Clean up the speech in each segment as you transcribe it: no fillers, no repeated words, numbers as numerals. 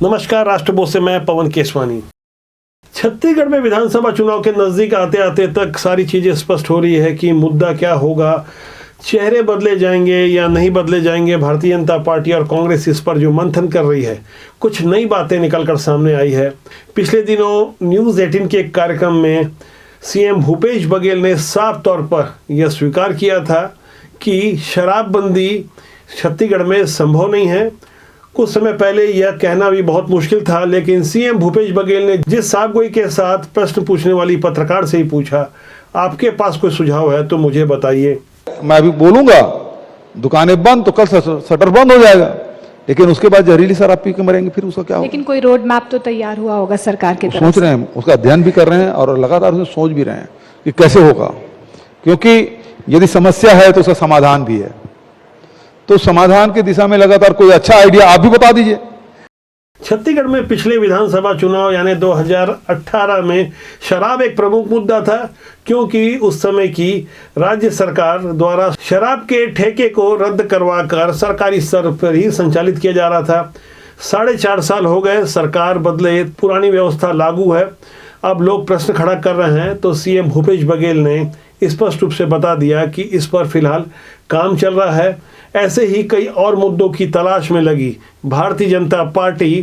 नमस्कार, राष्ट्रबोध से मैं पवन केसवानी। छत्तीसगढ़ में विधानसभा चुनाव के नजदीक आते आते तक सारी चीजें स्पष्ट हो रही है कि मुद्दा क्या होगा, चेहरे बदले जाएंगे या नहीं बदले जाएंगे। भारतीय जनता पार्टी और कांग्रेस इस पर जो मंथन कर रही है, कुछ नई बातें निकलकर सामने आई है। पिछले दिनों न्यूज़ 18 के एक कार्यक्रम में सीएम भूपेश बघेल ने साफ तौर पर यह स्वीकार किया था कि शराबबंदी छत्तीसगढ़ में संभव नहीं है। कुछ समय पहले यह कहना भी बहुत मुश्किल था, लेकिन सीएम भूपेश बघेल ने जिस साफगोई के साथ प्रश्न पूछने वाली पत्रकार से ही पूछा, आपके पास कोई सुझाव है तो मुझे बताइए। मैं अभी बोलूंगा दुकानें बंद तो कल शटर बंद हो जाएगा, लेकिन उसके बाद जहरीली शराब पी के मरेंगे, फिर उसका क्या होगा? लेकिन कोई रोड मैप तो तैयार हुआ होगा सरकार की तरफ सोच रहे हैं, उसका अध्ययन भी कर रहे हैं और लगातार उसे सोच भी रहे हैं कि कैसे होगा, क्योंकि यदि समस्या है तो उसका समाधान भी है। तो समाधान की दिशा में लगातार कोई अच्छा आइडिया आप भी बता दीजिए। छत्तीसगढ़ में पिछले विधानसभा चुनाव यानी 2018 में शराब एक प्रमुख मुद्दा था, क्योंकि उस समय की राज्य सरकार द्वारा शराब के ठेके को रद्द करवाकर सरकारी स्तर पर ही संचालित किया जा रहा था। 4.5 साल हो गए, सरकार बदले, पुरानी व्यवस्था लागू है। अब लोग प्रश्न खड़ा कर रहे हैं तो सीएम भूपेश बघेल ने स्पष्ट रूप से बता दिया कि इस पर फिलहाल काम चल रहा है। ऐसे ही कई और मुद्दों की तलाश में लगी भारतीय जनता पार्टी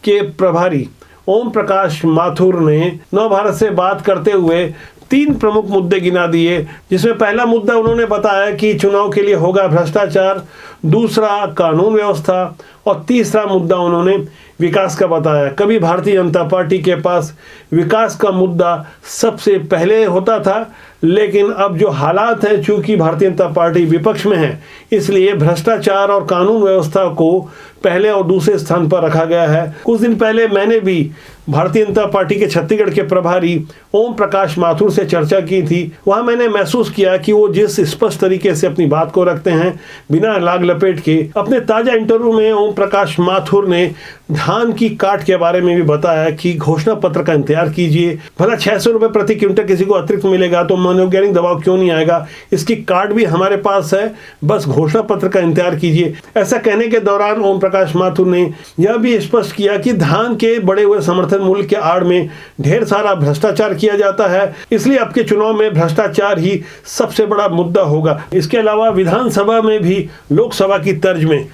के प्रभारी ओम प्रकाश माथुर ने नवभारत से बात करते हुए 3 प्रमुख मुद्दे गिना दिए, जिसमें पहला मुद्दा उन्होंने बताया कि चुनाव के लिए होगा भ्रष्टाचार, दूसरा कानून व्यवस्था और तीसरा मुद्दा उन्होंने विकास का बताया। कभी भारतीय जनता पार्टी के पास विकास का मुद्दा सबसे पहले होता था, लेकिन अब जो हालात हैं, चूंकि भारतीय जनता पार्टी विपक्ष में है, इसलिए भ्रष्टाचार और कानून व्यवस्था को पहले और दूसरे स्थान पर रखा गया है। कुछ दिन पहले मैंने भी भारतीय जनता पार्टी के छत्तीसगढ़ के प्रभारी ओम प्रकाश माथुर से चर्चा की थी। वहां मैंने महसूस किया कि वो जिस स्पष्ट तरीके से अपनी बात को रखते हैं, बिना लाग लपेट के। अपने ताजा इंटरव्यू में ओम प्रकाश माथुर ने धान की काट के बारे में भी बताया कि घोषणा पत्र का इंतजार कीजिए, भला 600 रुपए प्रति क्विंटल किसी को अतिरिक्त मिलेगा तो मनोवैज्ञानिक दबाव क्यों नहीं आएगा, इसकी कार्ड भी हमारे पास है, बस घोषणा पत्र का इंतजार कीजिए। ऐसा कहने के दौरान ओम प्रकाश माथुर ने यह भी स्पष्ट किया कि धान के बढ़े हुए समर्थन मूल्य के आड़ में ढेर सारा भ्रष्टाचार किया जाता है, इसलिए अब के चुनाव में भ्रष्टाचार ही सबसे बड़ा मुद्दा होगा। इसके अलावा विधानसभा में भी लोकसभा की तर्ज में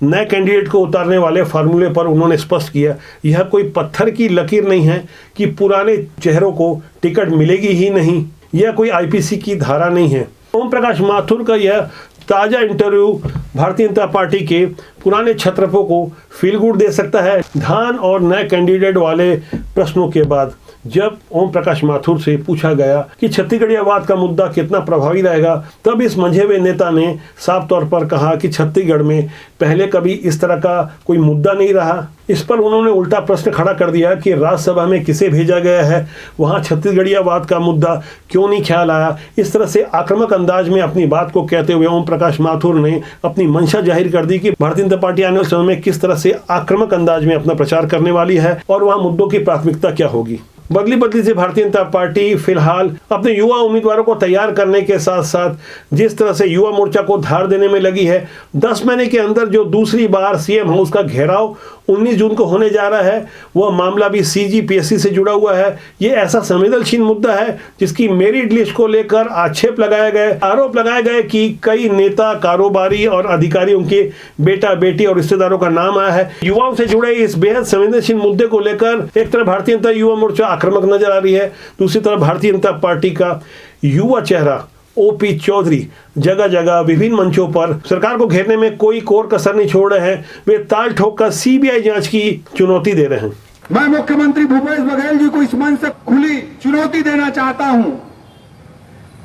नए कैंडिडेट को उतारने वाले फार्मूले पर उन्होंने स्पष्ट किया, यह कोई पत्थर की लकीर नहीं है कि पुराने चेहरों को टिकट मिलेगी ही नहीं, यह कोई आईपीसी की धारा नहीं है। ओम प्रकाश माथुर का यह ताजा इंटरव्यू भारतीय जनता पार्टी के पुराने छत्रपों को फील गुड दे सकता है। धान और नए कैंडिडेट वाले प्रश्नों के बाद जब ओम प्रकाश माथुर से पूछा गया कि छत्तीसगढ़ियावाद का मुद्दा कितना प्रभावी रहेगा, तब इस मंझे हुए नेता ने साफ तौर पर कहा कि छत्तीसगढ़ में पहले कभी इस तरह का कोई मुद्दा नहीं रहा। इस पर उन्होंने उल्टा प्रश्न खड़ा कर दिया कि राज्यसभा में किसे भेजा गया है, वहां छत्तीसगढ़ियावाद का मुद्दा क्यों नहीं ख्याल आया। इस तरह से आक्रामक अंदाज में अपनी बात को कहते हुए ओम प्रकाश माथुर ने अपनी मंशा जाहिर कर दी कि भारतीय जनता पार्टी आने वाले समय में किस तरह से आक्रामक अंदाज में अपना प्रचार करने वाली है और वहां मुद्दों की प्राथमिकता क्या होगी। बदली से भारतीय जनता पार्टी फिलहाल अपने युवा उम्मीदवारों को तैयार करने के साथ साथ जिस तरह से युवा मोर्चा को धार देने में लगी है, 10 महीने के अंदर जो दूसरी बार सीएम हाउस का घेराव 19 जून को होने जा रहा है, वह मामला भी सीजीपीएससी से जुड़ा हुआ है। ये ऐसा संवेदनशील मुद्दा है जिसकी मेरिट लिस्ट को लेकर आक्षेप लगाए गए, आरोप लगाए गए कि कई नेता, कारोबारी और अधिकारियों के बेटा बेटी और रिश्तेदारों का नाम आया है। युवाओं से जुड़े इस बेहद संवेदनशील मुद्दे को लेकर एक तरफ भारतीय जनता युवा मोर्चा आक्रामक नजर आ रही है, दूसरी तरफ भारतीय जनता पार्टी का युवा चेहरा ओपी चौधरी जगह जगह विभिन्न मंचों पर सरकार को घेरने में कोई कोर कसर नहीं छोड़ रहे हैं। वे ताल ठोककर सीबीआई जांच की चुनौती दे रहे हैं। मैं मुख्यमंत्री भूपेश बघेल जी को इस मंच से खुली चुनौती देना चाहता हूं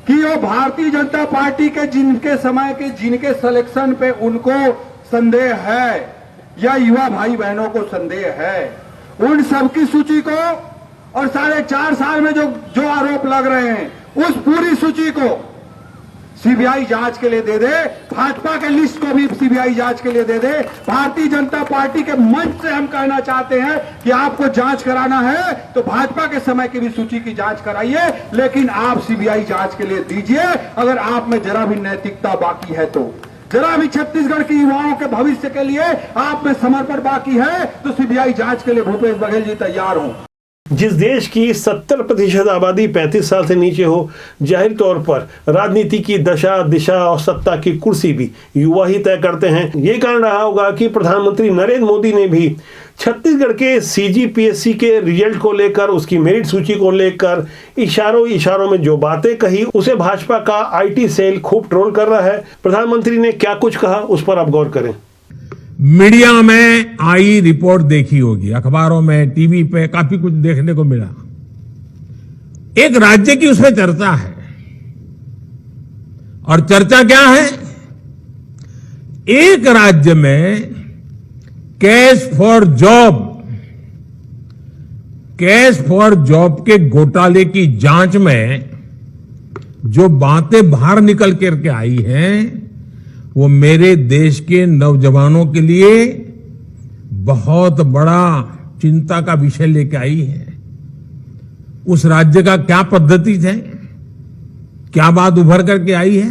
कि वो भारतीय जनता पार्टी के जिनके समय के जिनके सिलेक्शन पे उनको संदेह है या युवा भाई बहनों को संदेह है, उन सबकी सूची को और 4.5 साल में जो आरोप लग रहे हैं उस पूरी सूची को सीबीआई जांच के लिए दे दे, भाजपा के लिस्ट को भी सीबीआई जांच के लिए दे दे। भारतीय जनता पार्टी के मंच से हम कहना चाहते हैं कि आपको जांच कराना है तो भाजपा के समय की भी सूची की जांच कराइए, लेकिन आप सीबीआई जांच के लिए दीजिए अगर आप में जरा भी नैतिकता बाकी है तो। जरा भी छत्तीसगढ़ के युवाओं के भविष्य के लिए आप में समर्पण बाकी है तो सीबीआई जांच के लिए भूपेश बघेल जी तैयार हो। जिस देश की 70% आबादी 35 साल से नीचे हो, जाहिर तौर पर राजनीति की दशा दिशा और सत्ता की कुर्सी भी युवा ही तय करते हैं। ये कारण रहा होगा कि प्रधानमंत्री नरेंद्र मोदी ने भी छत्तीसगढ़ के सीजीपीएससी के रिजल्ट को लेकर, उसकी मेरिट सूची को लेकर इशारों में जो बातें कही, उसे भाजपा का आईटी सेल खूब ट्रोल कर रहा है। प्रधानमंत्री ने क्या कुछ कहा, उस पर आप गौर करें। मीडिया में आई रिपोर्ट देखी होगी, अखबारों में, टीवी पे काफी कुछ देखने को मिला। एक राज्य की उसमें चर्चा है, और चर्चा क्या है? एक राज्य में कैश फॉर जॉब के घोटाले की जांच में जो बातें बाहर निकल करके आई हैं, वो मेरे देश के नौजवानों के लिए बहुत बड़ा चिंता का विषय लेके आई है। उस राज्य का क्या पद्धति है, क्या बात उभर करके आई है?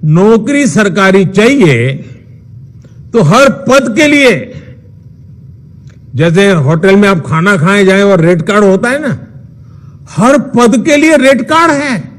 नौकरी सरकारी चाहिए तो हर पद के लिए, जैसे होटल में आप खाना खाए जाए और रेड कार्ड होता है ना, हर पद के लिए रेड कार्ड है।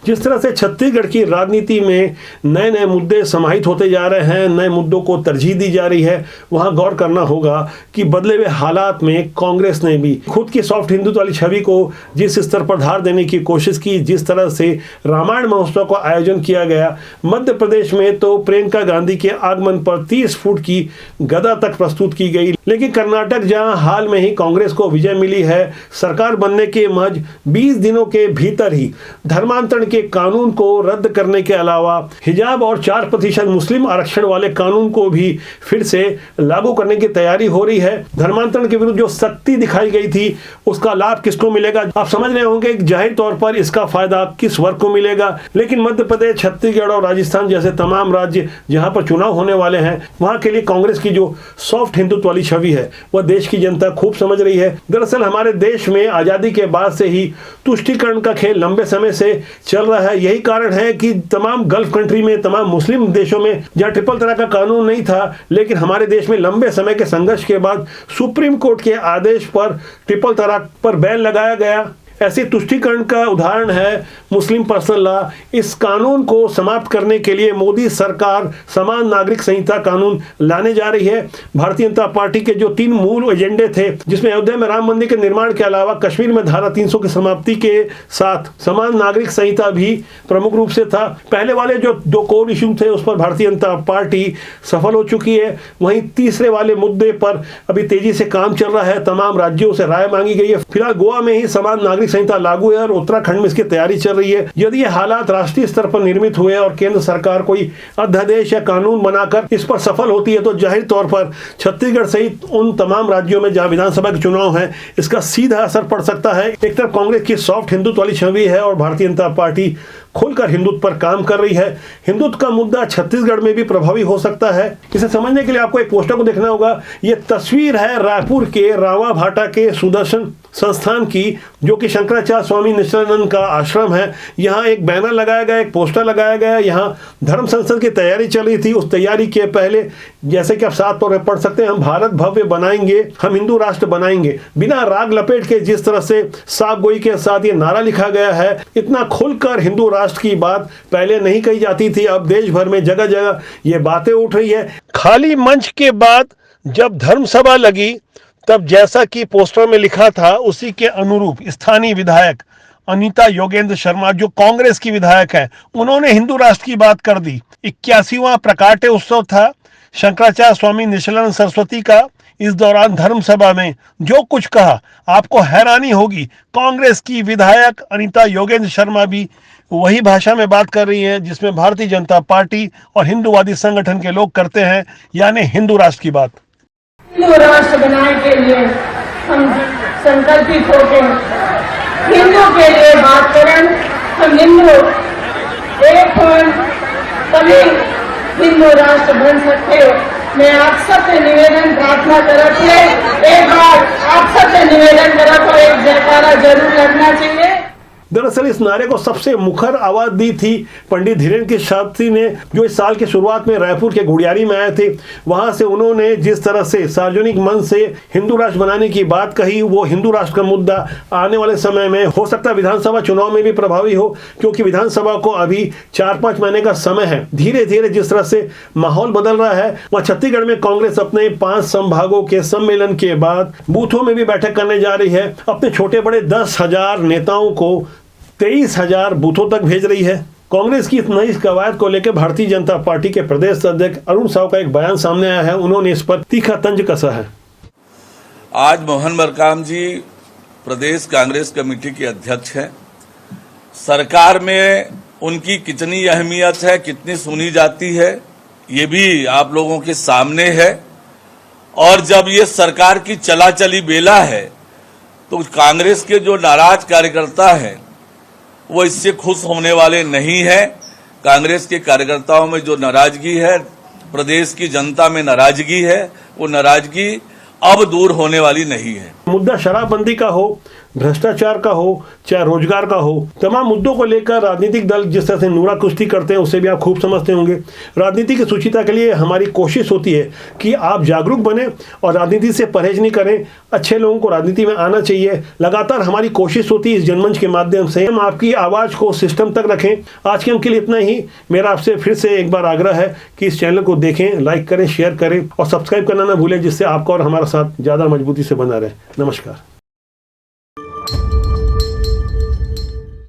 जिस तरह से छत्तीसगढ़ की राजनीति में नए नए मुद्दे समाहित होते जा रहे हैं, नए मुद्दों को तरजीह दी जा रही है, वहां गौर करना होगा कि बदले हुए हालात में कांग्रेस ने भी खुद की सॉफ्ट हिंदुत्व वाली छवि को जिस स्तर पर धार देने की कोशिश की, जिस तरह से रामायण महोत्सव का आयोजन किया गया, मध्य प्रदेश में तो प्रियंका गांधी के आगमन पर 30 फुट की गदा तक प्रस्तुत की गई। लेकिन कर्नाटक, जहां हाल में ही कांग्रेस को विजय मिली है, सरकार बनने के महज 20 दिनों के भीतर ही धर्मांतरण के कानून को रद्द करने के अलावा हिजाब और 4% मुस्लिम आरक्षण वाले कानून को भी फिर से लागू करने की तैयारी हो रही है। धर्मांतरण के विरुद्ध जो सख्ती दिखाई गई थी, उसका लाभ किसको मिलेगा? आप समझ रहे होंगे कि जाहिर तौर पर इसका फायदा किस वर्ग को मिलेगा। लेकिन मध्य प्रदेश, छत्तीसगढ़ और राजस्थान जैसे तमाम राज्य जहां पर चुनाव होने वाले हैं, वहां के लिए कांग्रेस की जो सॉफ्ट हिंदुत्व वाली छवि है, वह देश की जनता खूब समझ रही है। दरअसल हमारे देश में आजादी के बाद से ही तुष्टीकरण का खेल लंबे समय से चल रहा है। यही कारण है कि तमाम गल्फ कंट्री में, तमाम मुस्लिम देशों में जहां ट्रिपल तलाक का कानून नहीं था, लेकिन हमारे देश में लंबे समय के संघर्ष के बाद सुप्रीम कोर्ट के आदेश पर ट्रिपल तलाक पर बैन लगाया गया। ऐसे तुष्टीकरण का उदाहरण है मुस्लिम पर्सनल लॉ। इस कानून को समाप्त करने के लिए मोदी सरकार समान नागरिक संहिता कानून लाने जा रही है। भारतीय जनता पार्टी के जो 3 मूल एजेंडे थे, जिसमें अयोध्या में राम मंदिर के निर्माण के अलावा कश्मीर में धारा 300 की समाप्ति के साथ समान नागरिक संहिता भी प्रमुख रूप से था। पहले वाले जो 2 कोर इश्यू थे, उस पर भारतीय जनता पार्टी सफल हो चुकी है। वहीं तीसरे वाले मुद्दे पर अभी तेजी से काम चल रहा है, तमाम राज्यों से राय मांगी गई है। फिलहाल गोवा में ही समान नागरिक संहिता लागू है और उत्तराखंड में इसकी तैयारी चल रही है। यदि ये हालात राष्ट्रीय स्तर पर निर्मित हुए और केंद्र सरकार कोई अध्यादेश या कानून बनाकर इस पर सफल होती है, तो जाहिर तौर पर छत्तीसगढ़ सहित उन तमाम राज्यों में जहां विधानसभा के चुनाव है, इसका सीधा असर पड़ सकता है। एक तरफ कांग्रेस की सॉफ्ट हिंदुत्व वाली छवि है और भारतीय जनता पार्टी खुलकर हिंदुत्व पर काम कर रही है। हिंदुत्व का मुद्दा छत्तीसगढ़ में भी प्रभावी हो सकता है। इसे समझने के लिए आपको एक पोस्टर को देखना होगा। यह तस्वीर है रायपुर के रावा भाटा के सुदर्शन संस्थान की, जो कि शंकराचार्य स्वामी निश्चलानंद का आश्रम है। यहाँ एक बैनर लगाया गया, एक पोस्टर लगाया गया। यहाँ धर्म संसद की तैयारी चल रही थी। उस तैयारी के पहले जैसे कि आप साफ तौर पर पढ़ सकते हैं, हम भारत भव्य बनाएंगे, हम हिंदू राष्ट्र बनाएंगे। बिना राग लपेट के जिस तरह से साफ गोई के साथ ये नारा लिखा गया है, इतना खुलकर हिंदू राष्ट्र की बात पहले नहीं कही जाती थी। अब देश भर में जगह जगह ये बातें उठ रही है। खाली मंच के बाद जब धर्म सभा लगी, तब जैसा कि पोस्टर में लिखा था, उसी के अनुरूप स्थानीय विधायक अनीता योगेंद्र शर्मा, जो कांग्रेस की विधायक है, उन्होंने हिंदू राष्ट्र की बात कर दी। 81वां प्रकाट्य उत्सव था शंकराचार्य स्वामी निश्चलानंद सरस्वती का। इस दौरान धर्म सभा में जो कुछ कहा, आपको हैरानी होगी। कांग्रेस की विधायक अनीता योगेंद्र शर्मा भी वही भाषा में बात कर रही हैं जिसमें भारतीय जनता पार्टी और हिंदूवादी संगठन के लोग करते हैं, यानी हिंदू राष्ट्र की बात। हिंदू राष्ट्र बनाने के लिए हम संकल्पित होकर हिंदू के लिए बात करें। हम हिंदू एक हों, तभी हिंदू राष्ट्र बन सकते हो। मैं आप सबसे निवेदन प्रार्थना करती है, एक बार आप सबसे निवेदन करा तो एक जयकारा जरूर लगना चाहिए। दरअसल इस नारे को सबसे मुखर आवाज दी थी पंडित धीरेन्द्र शास्त्री ने, जो इस साल की शुरुआत में रायपुर के गुड़ियारी में आए थे। वहां से उन्होंने जिस तरह से सार्वजनिक मन से हिंदू राष्ट्र बनाने की बात कही, वो हिंदू राष्ट्र का मुद्दा आने वाले समय में हो सकता है विधानसभा चुनाव में भी प्रभावी हो, क्योंकि विधानसभा को अभी 4-5 महीने का समय है। धीरे धीरे जिस तरह से माहौल बदल रहा है, वह छत्तीसगढ़ में कांग्रेस अपने 5 संभागों के सम्मेलन के बाद बूथों में भी बैठक करने जा रही है। अपने छोटे बड़े 10,000 नेताओं को 23,000 बूथों तक भेज रही है। कांग्रेस की इस नई कवायद को लेकर भारतीय जनता पार्टी के प्रदेश अध्यक्ष अरुण साव का एक बयान सामने आया है। उन्होंने इस पर तीखा तंज कसा है। आज मोहन मरकाम जी प्रदेश कांग्रेस कमेटी के अध्यक्ष हैं। सरकार में उनकी कितनी अहमियत है, कितनी सुनी जाती है, ये भी आप लोगों के सामने है। और जब ये सरकार की चला चली बेला है तो कांग्रेस के जो नाराज कार्यकर्ता हैं वो इससे खुश होने वाले नहीं है। कांग्रेस के कार्यकर्ताओं में जो नाराजगी है, प्रदेश की जनता में नाराजगी है, वो नाराजगी अब दूर होने वाली नहीं है। मुद्दा शराबबंदी का हो, भ्रष्टाचार का हो, चाहे रोजगार का हो, तमाम मुद्दों को लेकर राजनीतिक दल जिस तरह से नूरा कुश्ती करते हैं उसे भी आप खूब समझते होंगे। राजनीति की सुचिता के लिए हमारी कोशिश होती है कि आप जागरूक बने और राजनीति से परहेज नहीं करें। अच्छे लोगों को राजनीति में आना चाहिए। लगातार हमारी कोशिश होती है इस जनमंच के माध्यम से हम आपकी आवाज़ को सिस्टम तक रखें। आज के अंक के लिए इतना ही। मेरा आपसे फिर से एक बार आग्रह है कि इस चैनल को देखें, लाइक करें, शेयर करें और सब्सक्राइब करना ना भूलें, जिससे आपका और हमारा साथ ज़्यादा मजबूती से बना रहे। नमस्कार।